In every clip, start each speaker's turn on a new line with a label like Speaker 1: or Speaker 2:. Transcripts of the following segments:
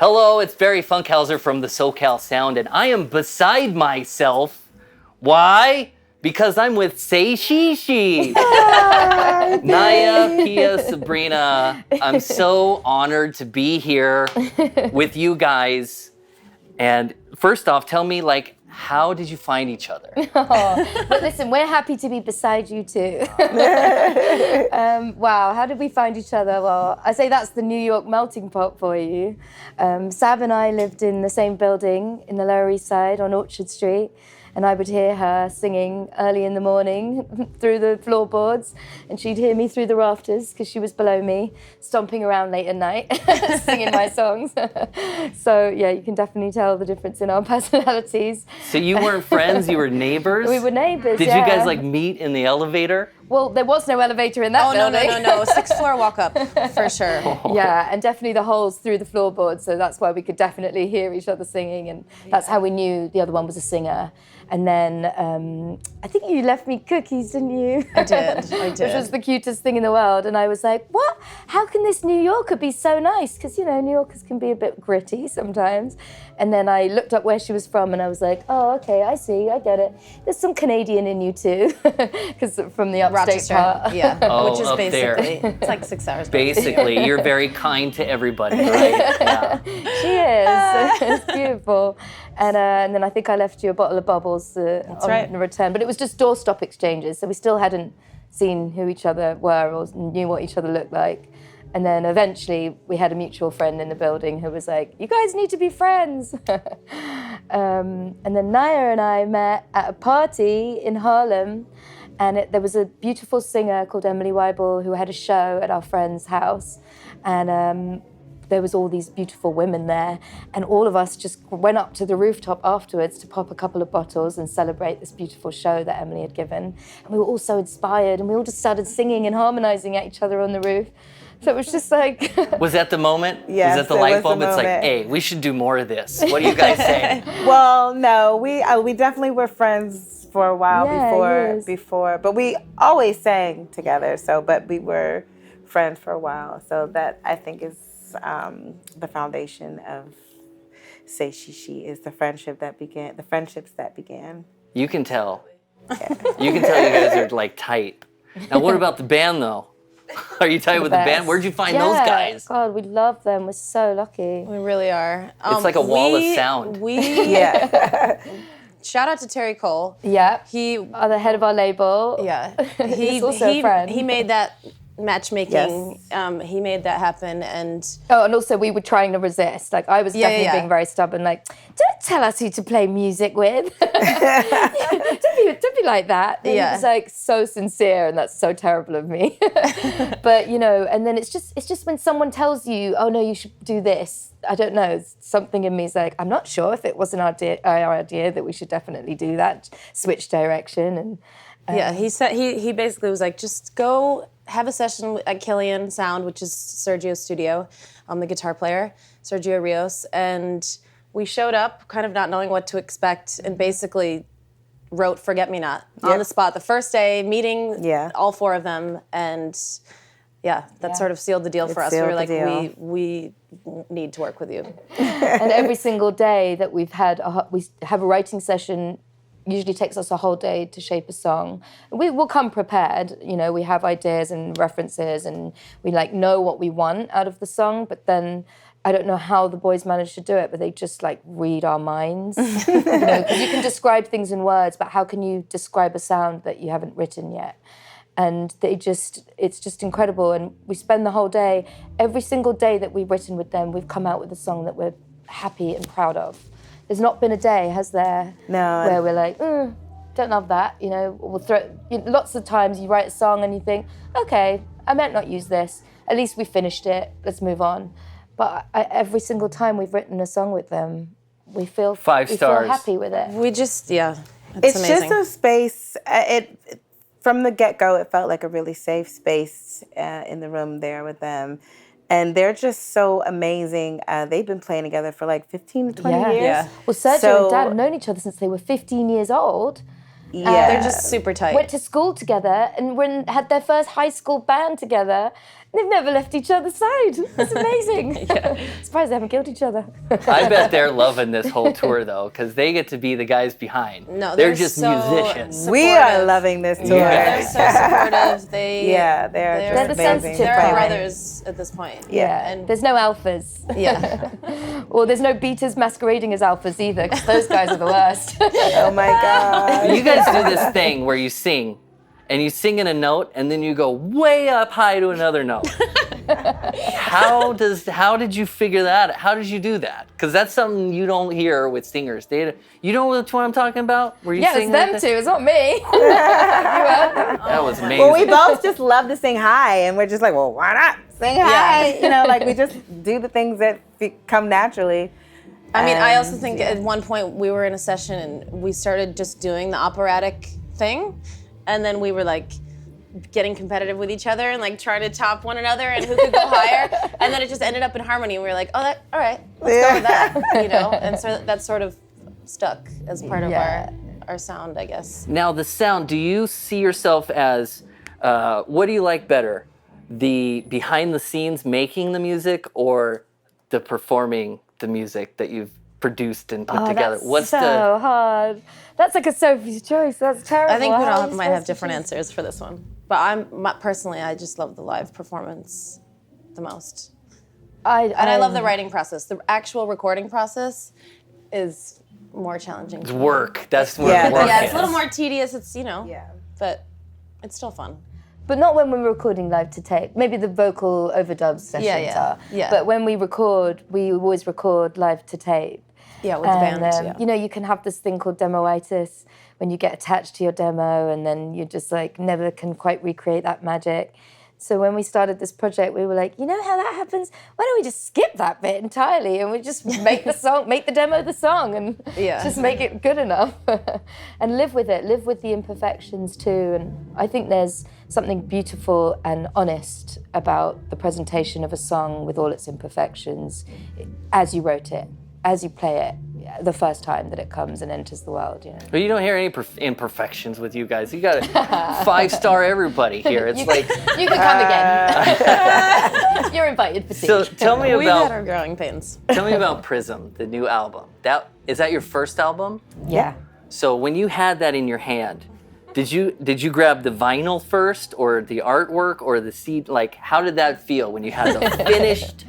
Speaker 1: Hello, it's Barry Funkhouser from the SoCal Sound, and I am beside myself. Why? Because I'm with Say She. Naya, Piya, Sabrina. I'm so honored to be here with you guys. And first off, tell me, how did you find each other?
Speaker 2: But listen, we're happy to be beside you too. Wow, how did we find each other? Well, I say that's the New York melting pot for you. Sab and I lived in the same building in the Lower East Side on Orchard Street, and I would hear her singing early in the morning through the floorboards, and she'd hear me through the rafters because she was below me, stomping around late at night, singing my songs. So yeah, you can definitely tell the difference in our personalities.
Speaker 1: So you weren't friends, you were neighbors?
Speaker 2: We were neighbors,
Speaker 1: Did you guys meet in the elevator?
Speaker 2: Well, there was no elevator in that building.
Speaker 3: No. 6th floor walk up, for sure.
Speaker 2: Yeah, and definitely the holes through the floorboards, so that's why we could definitely hear each other singing, and that's how we knew the other one was a singer. And then I think you left me cookies, didn't you?
Speaker 3: I did.
Speaker 2: Which was the cutest thing in the world. And I was like, what? How can this New Yorker be so nice? Because, New Yorkers can be a bit gritty sometimes. And then I looked up where she was from and I was like, oh, okay, I see, I get it. There's some Canadian in you too. Because from the upstate
Speaker 3: Rochester,
Speaker 2: part.
Speaker 3: yeah.
Speaker 1: Oh,
Speaker 3: which is
Speaker 1: up
Speaker 3: basically,
Speaker 1: there.
Speaker 3: it's like 6 hours.
Speaker 1: Basically, you're very kind to everybody, right? Yeah.
Speaker 2: She is. It's beautiful. And then I think I left you a bottle of bubbles on return. But it was just doorstop exchanges, so we still hadn't seen who each other were or knew what each other looked like. And then eventually we had a mutual friend in the building who was like, you guys need to be friends. And then Naya and I met at a party in Harlem, and there was a beautiful singer called Emily Weibel who had a show at our friend's house. And there was all these beautiful women there, and all of us just went up to the rooftop afterwards to pop a couple of bottles and celebrate this beautiful show that Emily had given. And we were all so inspired, and we all just started singing and harmonizing at each other on the roof. So it was just like...
Speaker 1: Was that the moment?
Speaker 4: Yes,
Speaker 1: was that the light bulb? It's like, hey, we should do more of this. What do you guys say?
Speaker 4: Well, no, we definitely were friends for a while before, but we always sang together. but we were friends for a while. So that I think is the foundation of Say She is the friendships that began.
Speaker 1: You can tell. Yeah. You can tell you guys are tight. Now, what about the band though? Are you tight with the band? Where'd you find those guys?
Speaker 2: God, we love them. We're so lucky.
Speaker 3: We really are.
Speaker 1: It's like a wall of sound.
Speaker 3: Shout out to Terry Cole.
Speaker 2: Yeah.
Speaker 3: He
Speaker 2: the head of our label.
Speaker 3: Yeah.
Speaker 2: He's also a friend.
Speaker 3: He made that matchmaking.
Speaker 4: Yes.
Speaker 3: He made that happen, and
Speaker 2: and also we were trying to resist. I was definitely being very stubborn. Don't tell us who to play music with. don't be like that. And it was so sincere, and that's so terrible of me. But and then it's just when someone tells you, oh no, you should do this. I don't know. Something in me is like, I'm not sure if it wasn't our idea that we should definitely do that. Switch direction and.
Speaker 3: He said he basically was like, just go have a session at Killian Sound, which is Sergio's studio, the guitar player, Sergio Rios, and we showed up kind of not knowing what to expect and basically wrote Forget Me Not on the spot. The first day, meeting all four of them, and that sort of sealed the deal for us. We were like, we need to work with you.
Speaker 2: And every single day that we have a writing session. Usually takes us a whole day to shape a song. We will come prepared, we have ideas and references and we know what we want out of the song, but then I don't know how the boys manage to do it, but they just read our minds. Because you can describe things in words, but how can you describe a sound that you haven't written yet? And it's just incredible. And we spend the whole day, every single day that we've written with them, we've come out with a song that we're happy and proud of. There's not been a day, has there?
Speaker 4: No.
Speaker 2: Where we're like, don't love that. We'll throw. Lots of times you write a song and you think, okay, I might not use this. At least we finished it. Let's move on. But every single time we've written a song with them, we feel
Speaker 1: 5 stars.
Speaker 2: We feel happy with it.
Speaker 3: We just
Speaker 4: it's
Speaker 3: amazing.
Speaker 4: just a space. From the get-go, it felt like a really safe space in the room there with them. And they're just so amazing. They've been playing together for 15 to 20 years. Yeah.
Speaker 2: Well, Sergio and Dad have known each other since they were 15 years old.
Speaker 3: Yeah. They're just super tight.
Speaker 2: Went to school together and had their first high school band together. they've never left each other's side. It's amazing. Surprised they haven't killed each other.
Speaker 1: I bet they're loving this whole tour though, because they get to be the guys behind.
Speaker 3: No,
Speaker 1: they're just musicians.
Speaker 3: Supportive.
Speaker 4: We are loving this tour.
Speaker 3: They're so supportive.
Speaker 4: They're
Speaker 2: the
Speaker 4: just
Speaker 2: sensitive
Speaker 4: amazing.
Speaker 3: They're our
Speaker 2: Right.
Speaker 3: brothers at this point.
Speaker 2: And there's no alphas.
Speaker 3: Yeah.
Speaker 2: Or there's no betas masquerading as alphas either, because those guys are the worst.
Speaker 4: Oh my God.
Speaker 1: You guys do this thing where you sing, and you sing in a note, and then you go way up high to another note. How did you figure that out? How did you do that? Because that's something you don't hear with singers. You know which one I'm talking about? Where you
Speaker 2: Yeah,
Speaker 1: sing
Speaker 2: it's them
Speaker 1: like
Speaker 2: two, it's not me.
Speaker 1: That was amazing.
Speaker 4: Well, we both just love to sing high, and we're just like, well, why not sing high? You know, like we just do the things that come naturally.
Speaker 3: I mean, I also think at one point we were in a session and we started just doing the operatic thing, and then we were like getting competitive with each other and like trying to top one another and who could go higher, and then it just ended up in harmony. And we were like, oh, all right, let's go with that, you know. And so that sort of stuck as part of our sound, I guess.
Speaker 1: Now the sound. Do you see yourself as what do you like better, the behind the scenes making the music, or the performing the music that you've produced and put together?
Speaker 2: That's so hard. That's like a Sophie's choice. That's terrible.
Speaker 3: I think we
Speaker 2: How
Speaker 3: all
Speaker 2: are you
Speaker 3: might have
Speaker 2: supposed to
Speaker 3: different
Speaker 2: choose?
Speaker 3: answers for this one. But personally, I just love the live performance the most. And I love the writing process. The actual recording process is more challenging.
Speaker 1: It's work. That's what
Speaker 4: Yeah,
Speaker 1: work
Speaker 3: Yeah,
Speaker 1: is.
Speaker 3: it's a little more tedious. It's,
Speaker 4: Yeah.
Speaker 3: but it's still fun.
Speaker 2: But not when we're recording live to tape. Maybe the vocal overdub sessions are.
Speaker 3: Yeah.
Speaker 2: But when we record, we always record live to tape.
Speaker 3: Yeah, with the band.
Speaker 2: You know, you can have this thing called demoitis when you get attached to your demo and then you just like never can quite recreate that magic. So when we started this project, we were like, you know how that happens? Why don't we just skip that bit entirely and we just make the song, make the demo the song and just make it good enough and live with it, live with the imperfections too. And I think there's something beautiful and honest about the presentation of a song with all its imperfections as you wrote it, as you play it, the first time that it comes and enters the world, you know.
Speaker 1: But you don't hear any imperfections with you guys. You got a 5-star everybody here. It's like
Speaker 2: You can come again. You're invited for tea.
Speaker 1: so. Tell me
Speaker 3: We've had
Speaker 1: about
Speaker 3: our growing pains.
Speaker 1: tell me about Prism, the new album. Is that your first album?
Speaker 2: Yeah.
Speaker 1: So when you had that in your hand, did you grab the vinyl first, or the artwork, or the CD? Like, how did that feel when you had the finished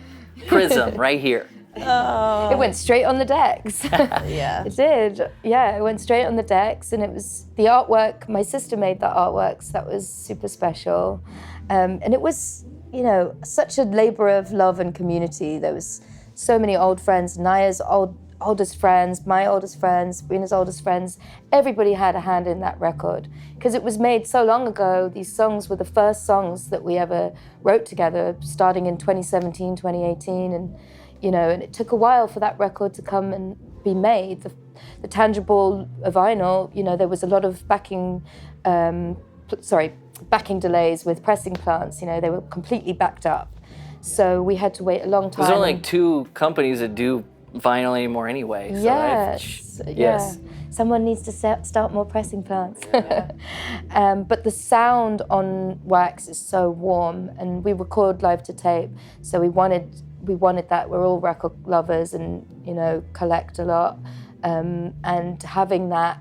Speaker 1: Prism right here?
Speaker 2: It went straight on the decks.
Speaker 3: Yeah.
Speaker 2: It did. Yeah, it went straight on the decks, and it was the artwork. My sister made that artwork, so that was super special. And it was, you know, such a labor of love and community. There was so many old friends, Naya's oldest friends, my oldest friends, Sabrina's oldest friends. Everybody had a hand in that record because it was made so long ago. These songs were the first songs that we ever wrote together, starting in 2017, 2018, and you know, and it took a while for that record to come and be made. The tangible vinyl, you know, there was a lot of backing delays with pressing plants. You know, they were completely backed up. So we had to wait a long time.
Speaker 1: There's only like 2 companies that do vinyl anymore anyway. So
Speaker 2: Yes.
Speaker 1: Yes.
Speaker 2: Someone needs to start more pressing plants. But the sound on wax is so warm, and we record live to tape, so we wanted that. We're all record lovers and, you know, collect a lot. And having that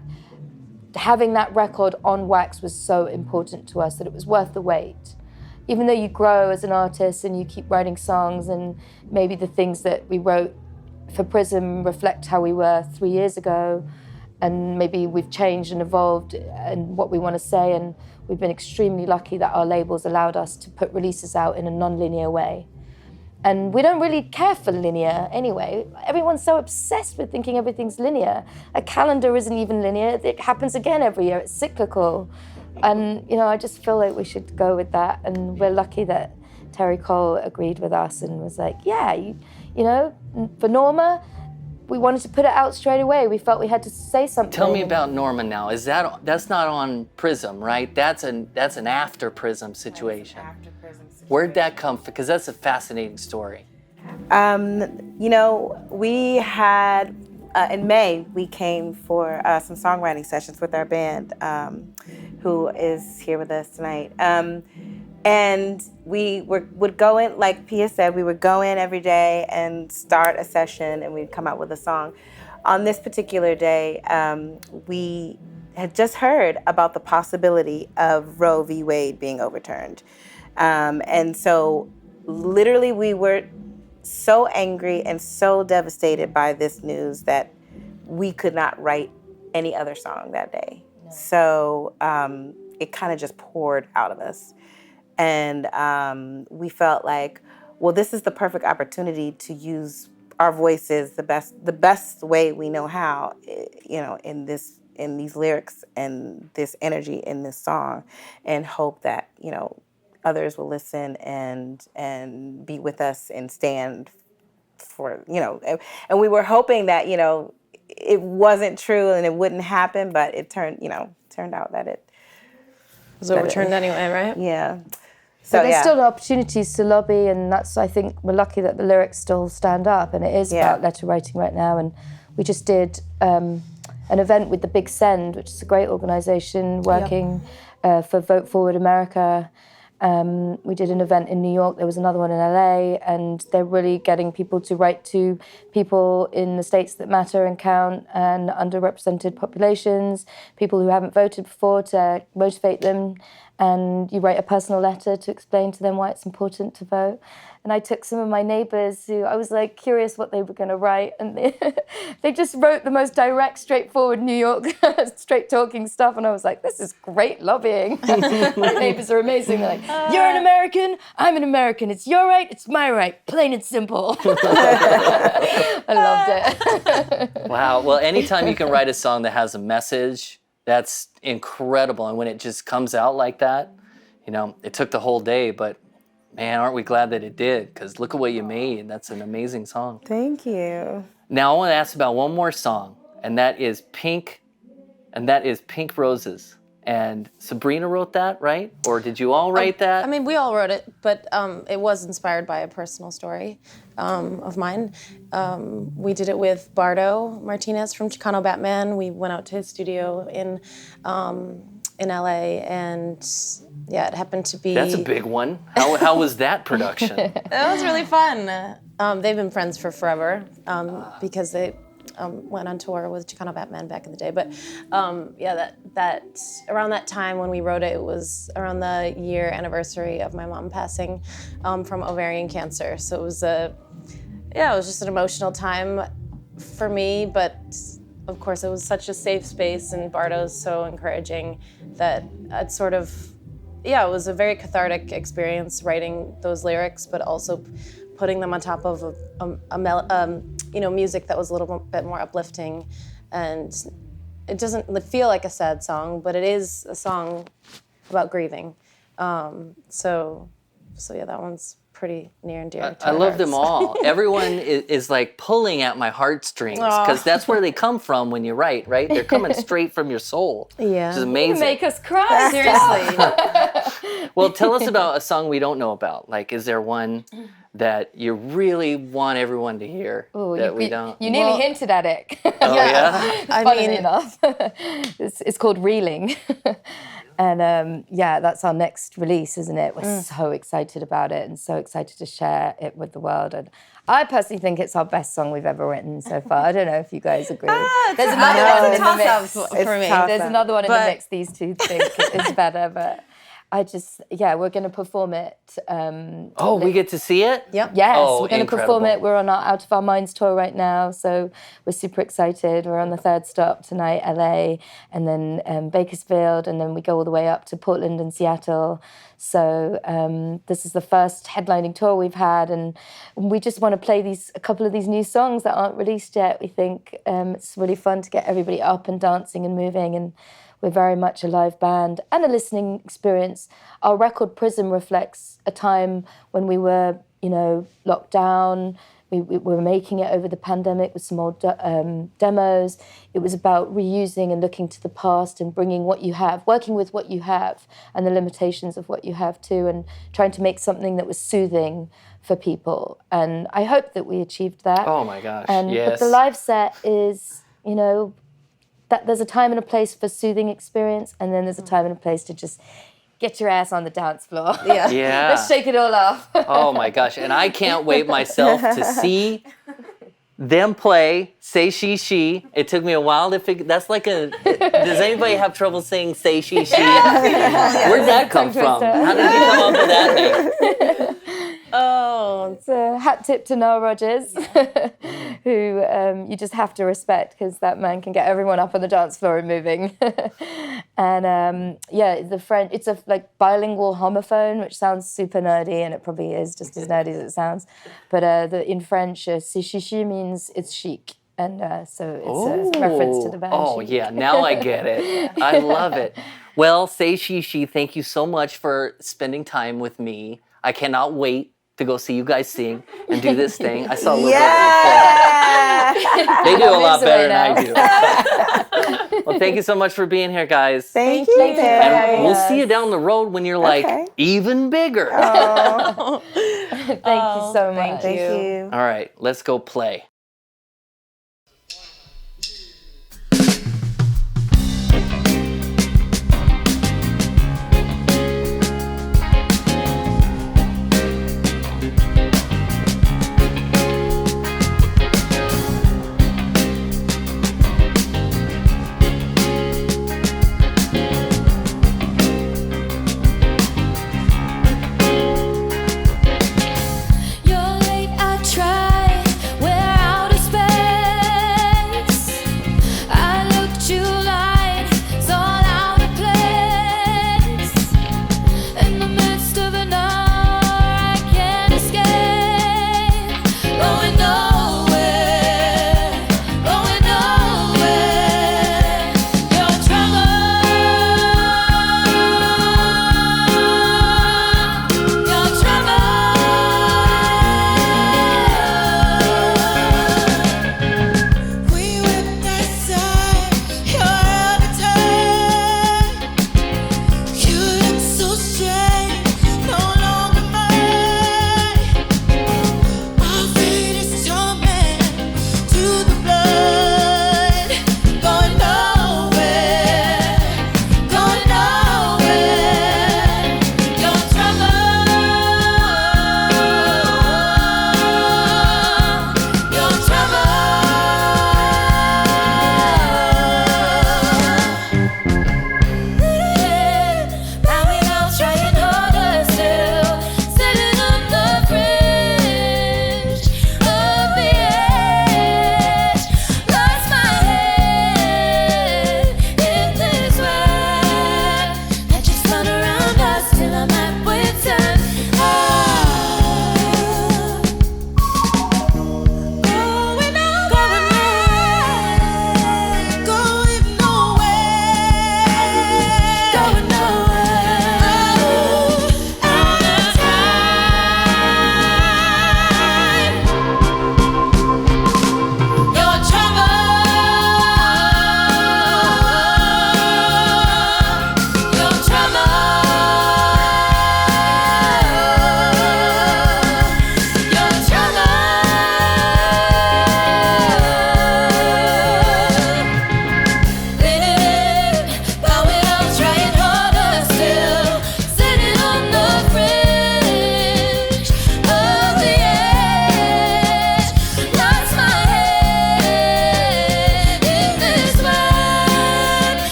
Speaker 2: record on wax was so important to us that it was worth the wait. Even though you grow as an artist and you keep writing songs, and maybe the things that we wrote for Prism reflect how we were 3 years ago, and maybe we've changed and evolved in what we want to say, and we've been extremely lucky that our labels allowed us to put releases out in a non-linear way. And we don't really care for linear anyway. Everyone's so obsessed with thinking everything's linear. A calendar isn't even linear. It happens again every year. It's cyclical. And, you know, I just feel like we should go with that. And we're lucky that Terry Cole agreed with us and was like, yeah, you know, for Norma, we wanted to put it out straight away. We felt we had to say something.
Speaker 1: Tell me about Norma now. That's not on Prism, right? That's an after Prism situation. Where'd that come from? Because that's a fascinating story.
Speaker 4: You know, we had, in May, we came for some songwriting sessions with our band, who is here with us tonight. And we would go in, like Piya said, we would go in every day and start a session, and we'd come out with a song. On this particular day, we had just heard about the possibility of Roe v. Wade being overturned. And so literally we were so angry and so devastated by this news that we could not write any other song that day. No. So it kind of just poured out of us. And we felt like, well, this is the perfect opportunity to use our voices the best way we know how, in these lyrics and this energy in this song, and hope that, others will listen and be with us and stand for, and we were hoping that, it wasn't true and it wouldn't happen, but it turned out that it
Speaker 3: was overturned anyway, right?
Speaker 4: Yeah.
Speaker 2: So but there's still opportunities to lobby, and that's, I think, we're lucky that the lyrics still stand up, and it is about letter writing right now. And we just did an event with the Big Send, which is a great organisation working for Vote Forward America. We did an event in New York, there was another one in LA, and they're really getting people to write to people in the states that matter and count, and underrepresented populations, people who haven't voted before, to motivate them. And you write a personal letter to explain to them why it's important to vote. And I took some of my neighbours who I was like curious what they were going to write, and they just wrote the most direct, straightforward New York, straight talking stuff. And I was like, this is great lobbying. My neighbours are amazing. They're like, you're an American, I'm an American. It's your right, it's my right, plain and simple. I loved it.
Speaker 1: Wow. Well, anytime you can write a song that has a message, that's incredible. And when it just comes out like that, it took the whole day, but man, aren't we glad that it did? Because look at what you made. That's an amazing song.
Speaker 4: Thank you.
Speaker 1: Now I want to ask about one more song, and that is Pink Roses. And Sabrina wrote that, right? Or did you all write that?
Speaker 3: I mean, we all wrote it, but it was inspired by a personal story of mine. We did it with Bardo Martinez from Chicano Batman. We went out to his studio in LA, and it happened to be...
Speaker 1: That's a big one. How was that production?
Speaker 3: That was really fun. They've been friends for forever because they went on tour with Chicano Batman back in the day. But that around that time when we wrote it, it was around the year anniversary of my mom passing from ovarian cancer. So it was it was just an emotional time for me, but of course it was such a safe space, and Bardo's so encouraging that it sort of, it was a very cathartic experience writing those lyrics, but also putting them on top of music that was a little bit more uplifting. And it doesn't feel like a sad song, but it is a song about grieving. So that one's pretty near and dear to
Speaker 1: I
Speaker 3: our
Speaker 1: love
Speaker 3: hearts.
Speaker 1: them all. Everyone is like pulling at my heartstrings, because that's where they come from when you write, right? They're coming straight from your soul.
Speaker 3: Yeah.
Speaker 1: Which is amazing.
Speaker 2: You make us cry.
Speaker 3: Seriously.
Speaker 1: Well, tell us about a song we don't know about. Like, is there one that you really want everyone to hear that we don't?
Speaker 2: You nearly hinted at it.
Speaker 1: Oh, yeah?
Speaker 2: Funnily enough. It's called Reeling. And that's our next release, isn't it? We're so excited about it and so excited to share it with the world. And I personally think it's our best song we've ever written so far. I don't know if you guys agree.
Speaker 3: There's another one in the mix
Speaker 4: for me.
Speaker 2: There's another one in the mix. These two think is better, but I just, we're going to perform it.
Speaker 1: We get to see it?
Speaker 3: Yep.
Speaker 2: Yes,
Speaker 1: Oh,
Speaker 2: we're going to perform it. We're on our Out of Our Minds tour right now, so we're super excited. We're on the third stop tonight, LA, and then Bakersfield, and then we go all the way up to Portland and Seattle. So this is the first headlining tour we've had, and we just want to play a couple of these new songs that aren't released yet. We think it's really fun to get everybody up and dancing and moving, and we're very much a live band and a listening experience. Our record Prism reflects a time when we were, locked down. We were making it over the pandemic with some old demos. It was about reusing and looking to the past and bringing what you have, working with what you have and the limitations of what you have too, and trying to make something that was soothing for people. And I hope that we achieved that.
Speaker 1: Oh my gosh,
Speaker 2: yes. But the live set is, that there's a time and a place for soothing experience, and then there's a time and a place to just get your ass on the dance floor.
Speaker 1: Yeah.
Speaker 2: Let's shake it all off.
Speaker 1: Oh my gosh. And I can't wait myself to see them play Say She She. It took me a while to figure. That's like does anybody have trouble saying Say She She? Where'd that come from? How did you come up with that name?
Speaker 3: Oh,
Speaker 2: it's a hat tip to Noel Rogers, who you just have to respect because that man can get everyone up on the dance floor and moving. And it's a like bilingual homophone, which sounds super nerdy, and it probably is just as nerdy as it sounds. But in French, c'est chichi means it's chic. And so it's a reference to the band.
Speaker 1: Oh,
Speaker 2: Chic.
Speaker 1: yeah. Now I get it. I love it. Well, Say She She, thank you so much for spending time with me. I cannot wait to go see you guys sing and do this thing. I saw a little bit. They do a lot better than I do. Well, thank you so much for being here, guys.
Speaker 4: Thank you.
Speaker 1: And we'll see you down the road when you're like even bigger.
Speaker 2: Thank you so much.
Speaker 4: Thank you.
Speaker 1: All right, let's go play.
Speaker 5: You're late, I tried. Where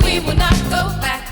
Speaker 5: We will not go back.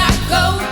Speaker 5: I go